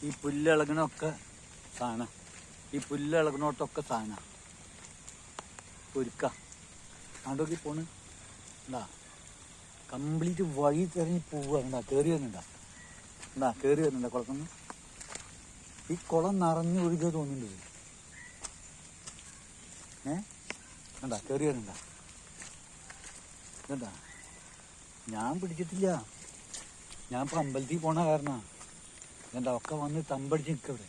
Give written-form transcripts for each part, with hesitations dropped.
ഈ പുല്ലിളകണൊക്കെ സാധനം, ഈ പുല്ലിളകണോട്ടൊക്കെ സാധനം ഒരുക്ക ആണ്ടോക്കി പോണ് എന്താ കംപ്ലീറ്റ് വഴി തിരഞ്ഞ് പോവുക. എന്താ കയറി വരുന്നുണ്ടാ, എന്താ കയറി വരുന്നുണ്ടാ കുളത്തുനിന്ന്. ഈ കുളം നിറഞ്ഞു ഒഴുകുക തോന്നുന്നുണ്ട്. എന്താ കയറി വരുന്നുണ്ടാ. ഇതെന്താ ഞാൻ പിടിച്ചിട്ടില്ല, ഞാൻ ഇപ്പം അമ്പലത്തിൽ പോണ കാരണമാണ്. എന്താ ഒക്കെ വന്ന് തമ്പടിച്ച് നിൽക്കവിടെ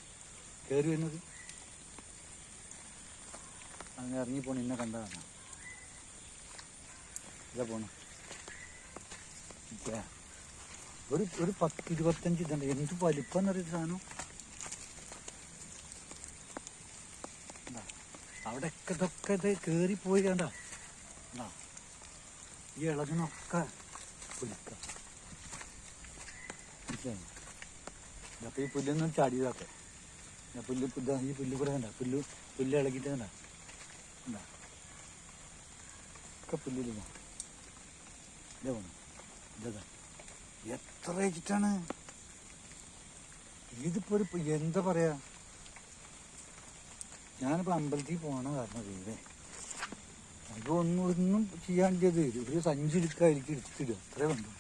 കയറി വരുന്നത്. അങ്ങനെ ഇറങ്ങിപ്പോണ ഇന്നെ കണ്ടതാണ്. ഇതാ പോണു ഒരു 10-25 ഇതുണ്ട്. എന്ത് വലിപ്പം എന്നറിയ സാധനം. അവിടെയൊക്കെ ഇതൊക്കെ ഇത് കയറിപ്പോയി കണ്ട. ഈ ഇളകിനൊക്കെ പുലിക്കാം മനസ്സിലായി. അപ്പം ഈ പുല്ലൊന്നും ചാടിയതൊക്കെ പുല്ല് ഈ പുല്ല് കൂടെ കണ്ട, പുല്ല് ഇളകിയിട്ട് കണ്ട എന്താ ഒക്കെ പുല്ലില്ല. ഇതേ പോണം ഇതാ എത്ര വെച്ചിട്ടാണ് ഇതിപ്പോ ഒരു എന്താ പറയാ. ഞാനിപ്പോൾ അമ്പലത്തിൽ പോകണ കാരണം ദൈവേ അതൊന്നും ചെയ്യാണ്ടിയത് ഒരു സഞ്ചി എടുക്കുക, എനിക്ക് എടുത്തിടുക, അത്രേ വേണ്ടു.